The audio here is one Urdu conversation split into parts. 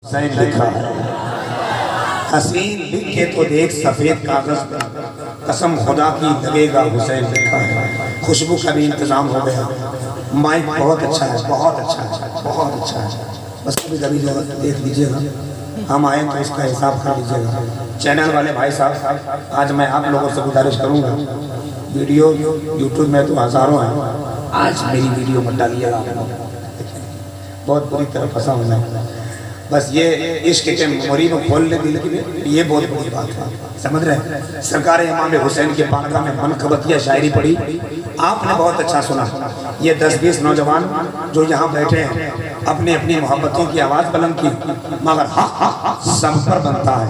حسین لکھا ہے حسین لکھ کے تو دیکھ سفید کاغذ پر قسم خدا کی لگے گا حسین لکھا ہے. خوشبو کا بھی انتظام ہو گیا. مائک بہت اچھا ہے, بہت اچھا ہے, بہت اچھا ہے. بس کبھی کبھی دیکھ لیجئے گا, ہم آئیں تو اس کا حساب کر لیجئے گا. چینل والے بھائی صاحب, آج میں آپ لوگوں سے گزارش کروں گا, ویڈیو یوٹیوب میں تو ہزاروں ہیں, آج میری ویڈیو مت ڈالیے گا. بہت بری طرح پھنسا ہوں میں. بس یہ عشق کے موری کو کھولنے دل کی یہ بہت بڑی بات ہے. سمجھ رہے ہیں؟ سرکار امام حسین کے بارگاہ میں منقبتیہ شاعری پڑھی, آپ نے بہت اچھا سنا. یہ 10-20 نوجوان جو یہاں بیٹھے ہیں اپنی اپنی محبتوں کی آواز بلند کی, مگر حق سب پر بنتا ہے.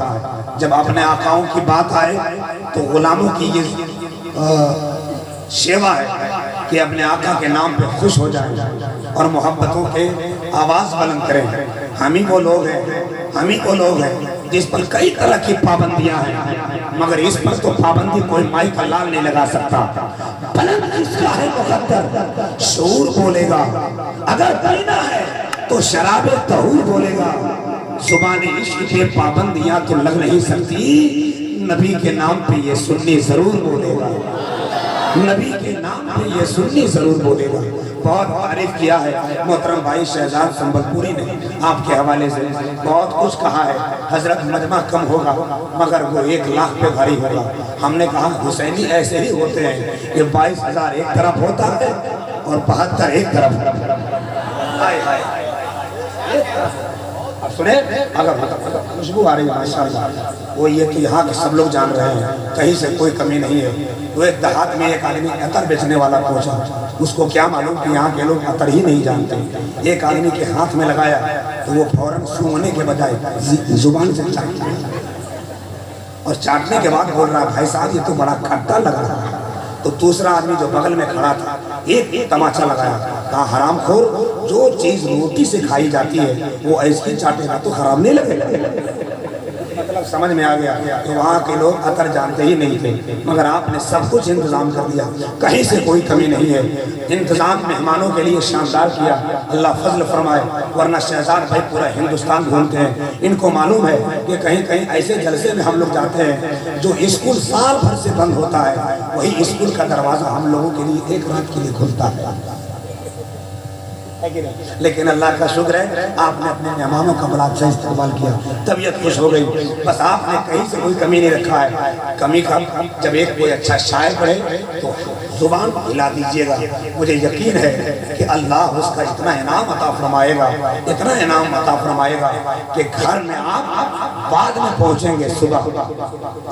جب اپنے آقاؤں کی بات آئے تو غلاموں کی یہ شیوا ہے کہ اپنے آقا کے نام پہ خوش ہو جائیں اور محبتوں کے آواز بلند کریں. ہم ہی وہ لوگ ہیں جس پر کئی طرح کی پابندیاں ہیں, مگر اس پر تو پابندی کوئی مائی کا لال نہیں لگا سکتا. بلند جس کا ہے مقدر شعور بولے گا, اگر پینا ہے تو شراب طہور بولے گا. زبان عشق پہ پابندیاں تو لگ نہیں سکتی, نبی کے نام پہ یہ سنی ضرور بولے گا. نبی کے نام پہ یہ سنی ضرور بولے گا. بہت تعریف کیا ہے محترم بھائی شہزاد سنبل پوری نے آپ کے حوالے سے, بہت کچھ کہا ہے. حضرت مجمع کم ہوگا مگر وہ 1 لاکھ پہ بھاری ہوگا. ہم نے کہا حسینی ایسے ہی ہوتے ہیں کہ 22,000 ایک طرف ہوتا ہے اور 72 ایک طرف. اب سنیں, اگر خوشبو آ رہی ہے ماشاءاللہ, وہ یہ کہ یہاں کے سب لوگ جان رہے ہیں, کہیں سے کوئی کمی نہیں ہے. وہ ایک دیہات میں ایک آدمی عطر بیچنے والا پہنچا, اس کو کیا معلوم کہ یہاں کے لوگ عطر ہی نہیں جانتے. ایک آدمی کے ہاتھ میں لگایا تو وہ فوراً سونگنے کے بجائے زبان سے چاٹتا اور چاٹنے کے بعد بول رہا, بھائی صاحب یہ تو بڑا کھٹا لگ رہا ہے. تو دوسرا آدمی جو بغل میں کھڑا تھا ایک تماچا لگایا, کہا حرام خور, جو چیز روٹی سے کھائی جاتی ہے وہ ایسی چاٹے گا تو خراب نہیں لگے گا. مطلب سمجھ میں آ گیا کہ وہاں کے لوگ عطر جانتے ہی نہیں تھے, مگر آپ نے سب کچھ انتظام کر دیا, کہیں سے کوئی کمی نہیں ہے. انتظام مہمانوں کے لیے شاندار کیا, اللہ فضل فرمائے. ورنہ شہزاد بھائی پورا ہندوستان گھومتے ہیں, ان کو معلوم ہے کہ کہیں کہیں ایسے جلسے میں ہم لوگ جاتے ہیں جو اسکول سال بھر سے بند ہوتا ہے, وہی اسکول کا دروازہ ہم لوگوں کے لیے 1 رات کے لیے کھلتا ہے. لیکن اللہ کا شکر ہے آپ نے اپنے مہمانوں کا بڑا اچھا استقبال کیا, طبیعت خوش ہو گئی. بس آپ نے کہیں سے کوئی کمی نہیں رکھا ہے. کمی کا جب ایک کوئی اچھا شاعر پڑھے تو زبان ہلا دیجئے گا. مجھے یقین ہے کہ اللہ اس کا اتنا انعام عطا فرمائے گا, اتنا انعام عطا فرمائے گا کہ گھر میں آپ بعد میں پہنچیں گے صبح.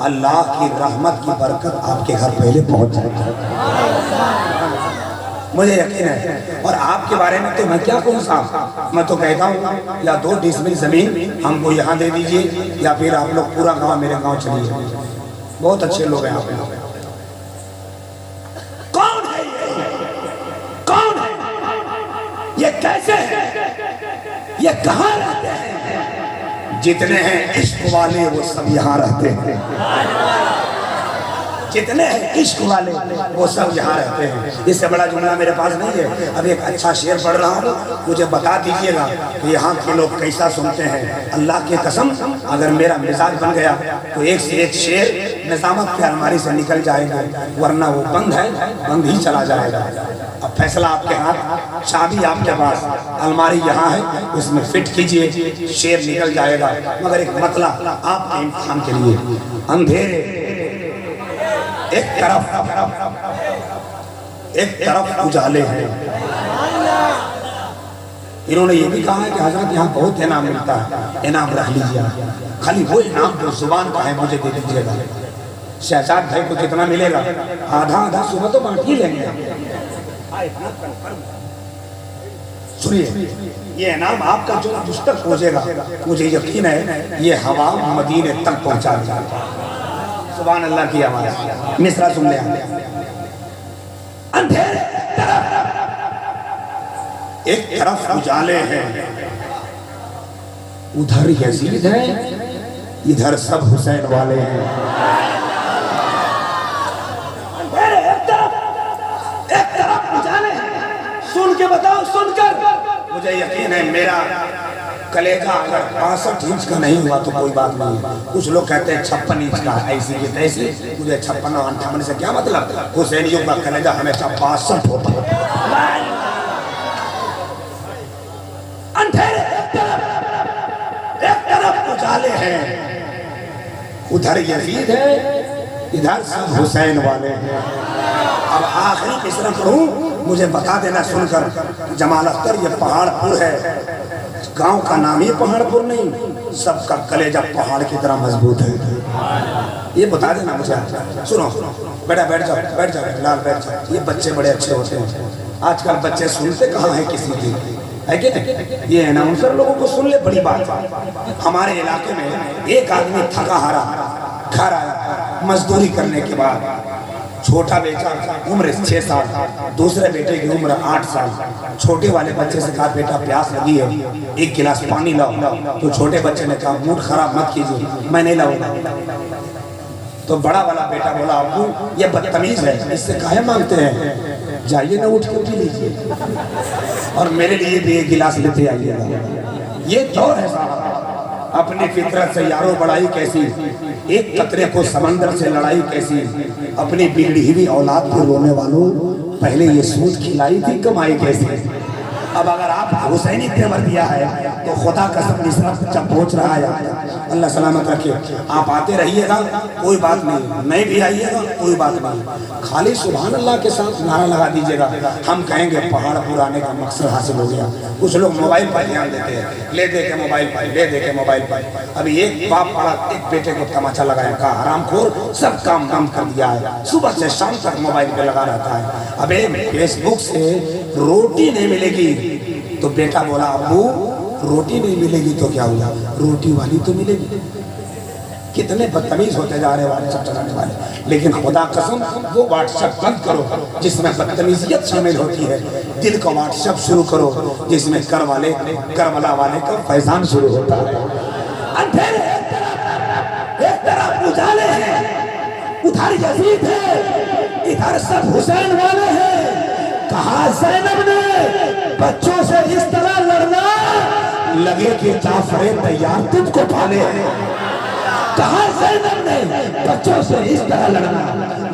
اللہ کی رحمت کی برکت آپ کے گھر پہلے پہنچ جائے گا, مجھے یقین ہے. اور آپ کے بارے میں تو میں کیا کہوں صاحب, میں تو کہتا ہوں یا 2 ڈیسمل زمین ہم کو یہاں دے دیجئے, یا پھر آپ لوگ پورا گاؤں میرے گاؤں چلیے. بہت اچھے لوگ ہیں آپ لوگ. کون ہے یہ, کون ہے یہ, کیسے ہے یہ, کہاں رہتے ہیں؟ جتنے ہیں عشق والے وہ سب یہاں رہتے ہیں. جتنے ہیں عشق والے وہ سب یہاں رہتے ہیں. اس سے بڑا جملہ میرے پاس نہیں ہے. اب ایک اچھا شعر پڑھ رہا ہوں, مجھے بتا دیجئے گا کہ یہاں کے لوگ کیسا سنتے ہیں. اللہ کی قسم اگر میرا مزاج بن گیا تو ایک سے ایک شعر نظامت کی الماری سے نکل جائے گا, ورنہ وہ بند ہے, بند ہی چلا جائے گا. اب فیصلہ آپ کے ہاتھ, چابی آپ کے پاس, الماری یہاں ہے, اس میں فٹ کیجئے, شعر نکل جائے گا. مگر ایک مطلب آپ کے امتحان کے لیے, اندھیرے ایک طرف اجالے ہیں. انہوں نے یہ بھی کہا ہے کہ حضرت یہاں بہت انعام ملتا ہے, انعام رکھ لیجیے, خالی وہ انعام جو زبان کا ہے مجھے دے دیجیے گا. شہزاد بھائی کو کتنا ملے گا, آدھا صبح تو بانٹ ہی لیں گے. سنیے, یہ انعام آپ کا جو مجھ تک پہنچے گا, مجھے یقین ہے یہ ہوا مدینے تک پہنچا جائے گا. سبحان اللہ کی آواز. مصرع سن لیں. اندھیرے ایک طرف اجالے ہیں, ادھر یزید ہے, ادھر سب حسین والے ہیں. ایک طرف اجالے ہیں, سن کے بتاؤ, سن کر. مجھے یقین ہے میرا کلیجہ اگر 65 انچ کا نہیں ہوا تو کوئی بات نہیں ہے. کچھ لوگ کہتے ہیں 56 انچ کا ایسی کی تیسی. مجھے 56 اور 58 سے کیا مطلب؟ حسینیوں کا کلیجہ ہمیشہ 62 ہوتا ہے. اندھیرے ایک طرف اجالے ہیں، ادھر یزید ہے، ادھر سب حسین والے ہیں. اب آخری مصرع پڑھوں، مجھے بتا دینا سن کر جمال اختر یہ پہاڑ پور ہے. گاؤں کا نام ہی پہاڑ پور نہیں، سب کا کلیجہ پہاڑ کی طرح مضبوط ہے. یہ بتا دینا مجھے. سنو بیٹا، بیٹھ جاؤ بیٹھ جاؤ لال بیٹھ جاؤ. یہ بچے بڑے اچھے ہوتے ہیں. آج کل بچے سنتے کہاں ہیں کسی کی، ہے کہ نہیں؟ یہ اناؤنسر لوگوں کو سن لے بڑی بات. ہمارے علاقے میں ایک آدمی تھکا ہارا گھر آیا مزدوری کرنے کے بعد. چھوٹا بیٹا عمر 6 سال، دوسرے بیٹے کی عمر 8 سال. چھوٹے والے بچے سے کہا بیٹا پیاس لگی ہے، ایک گلاس پانی لاؤ. تو چھوٹے بچے نے کہا موڈ خراب مت کیجیے، میں نہیں لاؤں گا. تو بڑا والا بیٹا بولا ابو یہ بدتمیز ہے، اس سے کاہے مانگتے ہیں، جائیے نہ اٹھ کے پی لیجیے اور میرے لیے بھی ایک گلاس لیتے آئیے گا. یہ دور ہے صاحب. اپنی فطرت سے یارو بڑائی کیسی، ایک قطرے کو سمندر سے لڑائی کیسی. اپنی بگڑی ہوئی اولاد کو رونے والوں پہلے یہ سود کھلائی تھی کمائی کیسی. اب اگر آپ حسینی تیور دیا ہے تو خدا قسم مصرع جب پہنچ رہا ہے اللہ سلامت رکھے. آپ آتے رہیے گا کوئی بات نہیں، نہیں بھی آئیے گا کوئی بات نہیں. خالی سبحان اللہ کے ساتھ نعرہ لگا دیجیے گا، ہم کہیں گے پہاڑ پور آنے کا مقصد حاصل ہو گیا. کچھ لوگ موبائل پر دھیان دیتے ہیں، لے دے کے موبائل پر، لے دے کے موبائل پر. ابھی ایک باپ پڑا ایک بیٹے کو تماچا لگایا، کہا حرام خور سب کام بند کر دیا ہے، صبح سے شام تک موبائل پہ لگا رہتا ہے. ابے فیس بک سے روٹی نہیں ملے گی. تو بیٹا بولا ابو روٹی نہیں ملے گی تو کیا ہوا، روٹی والی تو ملے گی. کتنے بدتمیز ہوتے جا رہے واٹس ایپ چلانے والے. لیکن خدا قسم وہ واٹس ایپ بند کرو جس میں بدتمیزیت شامل ہوتی ہے. دل کا واٹس ایپ شروع کرو جس میں کربلا والے کا فیضان شروع ہوتا ہے. اندھیرے ایک طرف اجالے ہیں، ادھر یزید ہے، ادھر سب حسین والے ہیں. کہا زینب نے بچوں سے اس طرح لڑنا لگے کہ جعفر تیار تجھ کو پالے ہیں. کہا زینب نے بچوں سے اس طرح لڑنا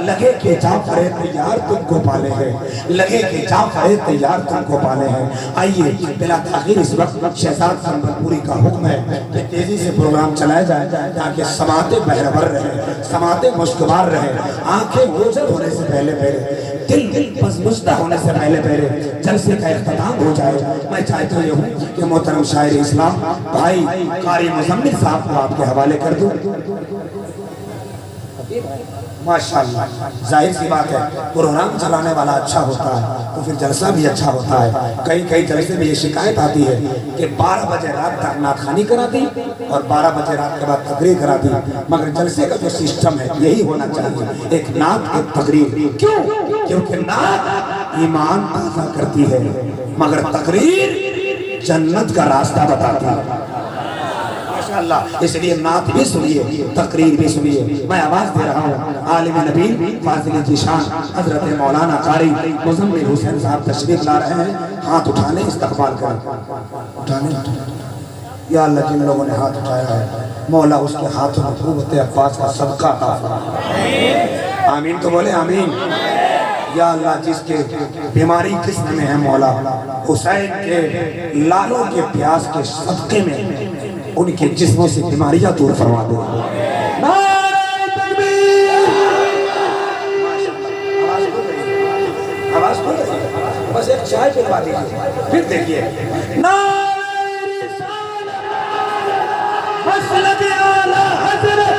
لگے کہ جعفر تیار تم کو پالے ہیں، لگے کہ جعفر تیار تم کو پالے ہیں. آئیے بلا تاخیر اس وقت شہزاد سنبل پوری کا حکم ہے کہ تیزی سے پروگرام چلایا جائے تاکہ سماعتیں بہرور رہیں، سماعتیں مشکبار رہیں، آنکھیں اوجھل ہونے سے پہلے پہلے، دل مزمزدہ ہونے سے پہلے پہلے جلسے کا اختتام ہو جائے. میں چاہتا یہ ہوں کہ محترم شاعر اسلام بھائی قاری مزمل صاحب کو آپ کے حوالے کر دوں. ماشاءاللہ ظاہر سی بات ہے پروگرام چلانے والا اچھا ہوتا ہے تو پھر جلسہ بھی اچھا ہوتا ہے. کئی جلسے میں یہ شکایت آتی ہے کہ 12 بجے رات تک نعت خوانی کراتی اور 12 بجے رات کے بعد تقریر کراتی. مگر جلسے کا جو سسٹم ہے یہی ہونا چاہیے، ایک نعت ایک تقریر. کیوں؟ کیونکہ نعت ایمان تازہ کرتی ہے مگر تقریر جنت کا راستہ بتاتی ہے. اللہ اس لیے نعت بھی سنیے تقریر بھی سنیے. میں آواز دے رہا ہوں عالم نبی فاضل ذیشان حضرت مولانا قاری مزمل حسین صاحب تشریف لا رہے ہیں. ہاتھ اٹھانے استقبال کریں. اٹھانے یا اللہ جن لوگوں نے ہاتھ اٹھایا ہے مولا اس کے ہاتھوں میں قوت عباس کا صدقہ عطا فرما. آمین تو بولے آمین. یا اللہ جس کے بیماری قسم میں ہے مولا حسین کے لالوں کے پیاس کے صدقے میں ان کے جسموں سے بیماریاں دور فرما دے. نعرہ تکبیر. آواز کھول رہی ہے، بس ایک چائے پلوا دیجیے پھر دیکھیے. نعرہ رسالت مسلک اعلی حضرت،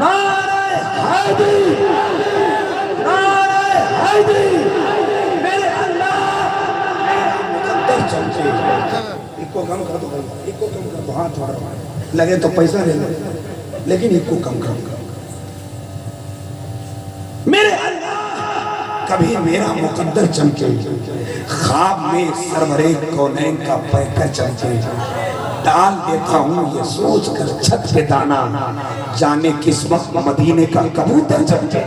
نعرہ حیدری، نعرہ حیدری. میرے اللہ مقدر چمچے ایک کو کم کر دو، ایک کو کم کر دو. ہاں تھوڑا لگے تو پیسہ لے لو لیکن ایک کو کم کر دو. میرے اللہ کبھی میرا مقدر چمکے، خواب میں سرورے کونین کا پیکر چمکے. ڈال دیتا ہوں یہ سوچ کر چھت پہ دانا، جانے کس وقت مدینے کا کبوتر چمکے.